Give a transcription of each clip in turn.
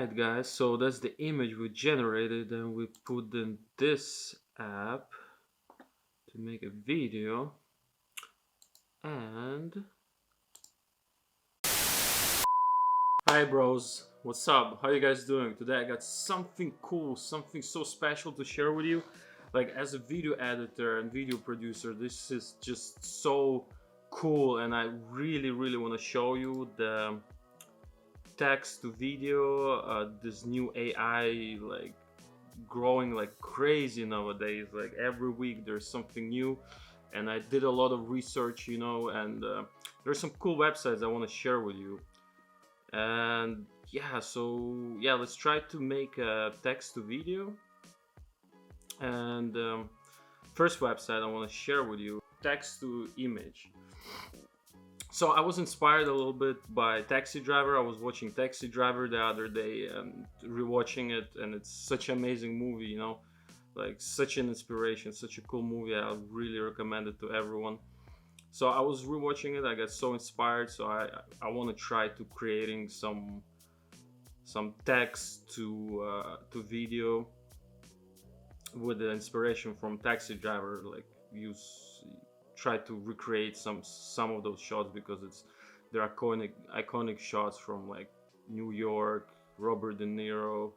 Alright guys, so that's the image we generated and we put in this app to make a video. And hi bros, what's up? How you guys doing? Today I got something cool, something so special to share with you. Like, as a video editor and video producer, this is just so cool, and I really want to show you the text to video, this new AI, like, growing like crazy nowadays. Like, every week there's something new, and I did a lot of research, and there's some cool websites I want to share with you. And yeah, so yeah, let's try to make a text to video. And first website I want to share with you, text to image. So I was inspired a little bit by Taxi Driver. I was watching Taxi Driver the other day and rewatching it, and it's such an amazing movie, like such an inspiration, such a cool movie. I really recommend it to everyone. So I was rewatching it, I got so inspired, so I want to try to creating some text to video with the inspiration from Taxi Driver. Like, try to recreate some of those shots, because they're iconic shots from like New York, Robert De Niro.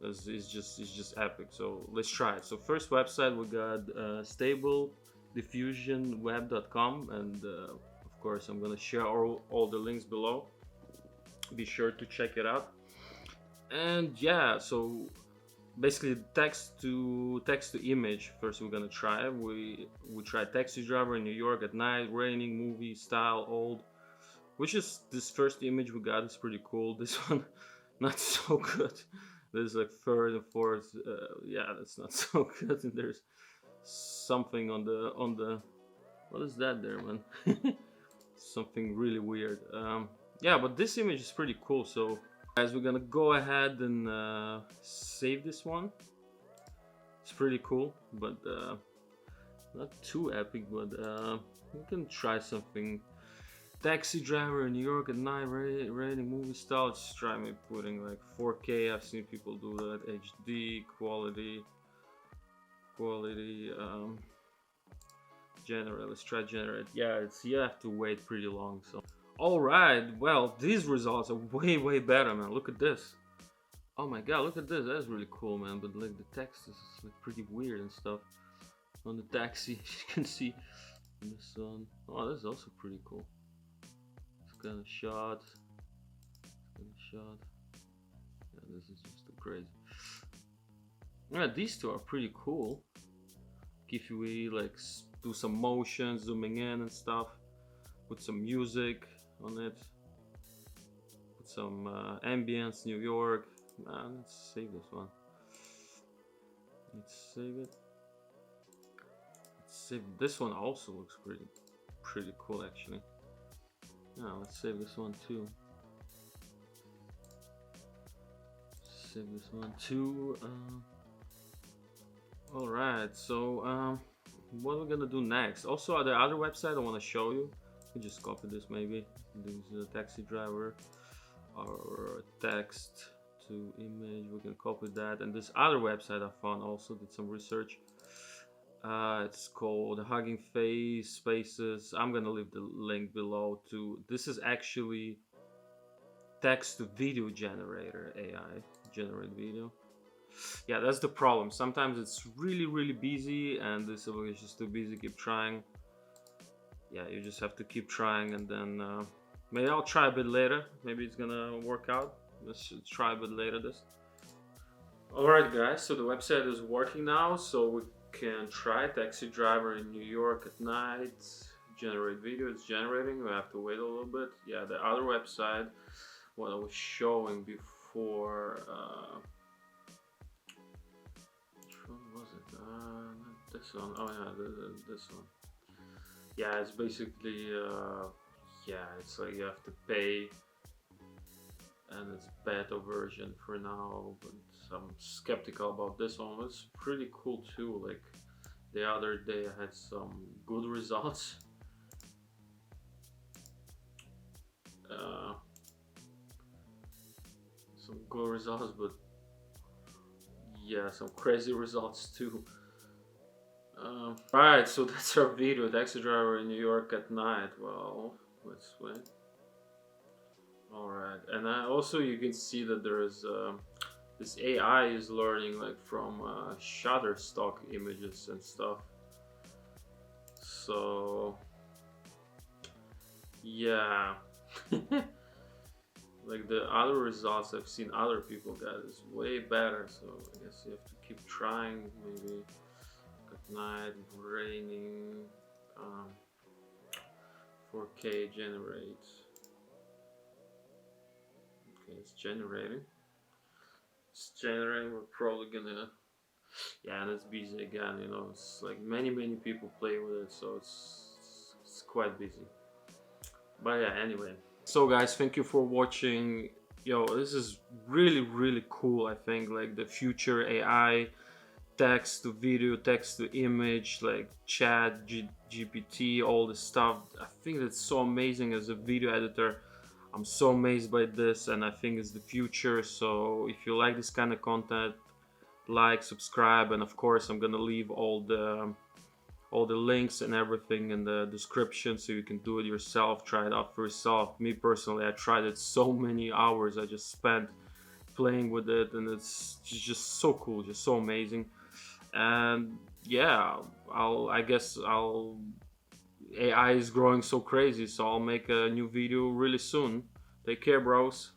It's just epic. So let's try it. So first website we got stablediffusionweb.com, and of course I'm gonna share all the links below. Be sure to check it out. And yeah, so basically text to image. First we're gonna try. We try Taxi Driver in New York at night, raining, movie style, old. Which is this first image we got is pretty cool. This one not so good. There's like third and fourth. Yeah, that's not so good. And there's something on the what is that there, man? Something really weird. Yeah, but this image is pretty cool. So guys, we're gonna go ahead and save this one. It's pretty cool, but not too epic. But we can try something. Taxi Driver in New York at night, rating movie style. Let's try me putting like 4K. I've seen people do that. HD quality. Generate. Let's try generate. Yeah, you have to wait pretty long. So. Alright, well, these results are way better, man. Look at this. Oh my god, look at this. That's really cool, man. But like, the text is like pretty weird and stuff on the taxi. You can see this one. Oh, this is also pretty cool. It's kind of shot. Yeah, this is just too crazy. Yeah, these two are pretty cool. If we like do some motion, zooming in and stuff, put some music on it, put some ambience, New York. Man, let's save this one. Let's save it. This one also looks pretty cool, actually. Yeah, let's save this one too. Save this one too. All right, so what we're gonna do next? Also, the other website I want to show you. We just copy this maybe. This is a Taxi Driver or text to image. We can copy that. And this other website I found, also did some research. It's called Hugging Face Spaces. I'm gonna leave the link below too. This is actually text to video generator, AI generate video. Yeah, that's the problem. Sometimes it's really busy, and this is just too busy. Keep trying. Yeah, you just have to keep trying, and then maybe I'll try a bit later. Maybe it's gonna work out. Let's try a bit later this. Alright guys, so the website is working now, so we can try Taxi Driver in New York at night, generate video. It's generating. We have to wait a little bit. Yeah, the other website, what I was showing before, which one was it? Not this one. Oh yeah, this one. Yeah, it's basically, yeah, it's like you have to pay, and it's beta version for now, but I'm skeptical about this one. It's pretty cool too. Like, the other day I had some good results. some good results, but yeah, some crazy results too. Right, so that's our video. Taxi driver in New York at night. Well, let's wait. Alright, and also you can see that there is this AI is learning like from Shutterstock images and stuff. So yeah, like the other results I've seen other people get is way better. So I guess you have to keep trying. Maybe at night, raining, 4K generate. Okay, it's generating. It's generating. We're probably gonna, yeah, and it's busy again. You know, it's like many people play with it, so it's quite busy. But yeah, anyway. So guys, thank you for watching. Yo, this is really cool. I think like the future AI, text to video, text to image, like chat, GPT, all this stuff. I think that's so amazing as a video editor. I'm so amazed by this, and I think it's the future. So if you like this kind of content, like, subscribe, and of course I'm gonna leave all the links and everything in the description so you can do it yourself, try it out for yourself. Me personally, I tried it so many hours I just spent playing with it, and it's just so cool, just so amazing. And yeah, I guess AI is growing so crazy, so I'll make a new video really soon. Take care, bros.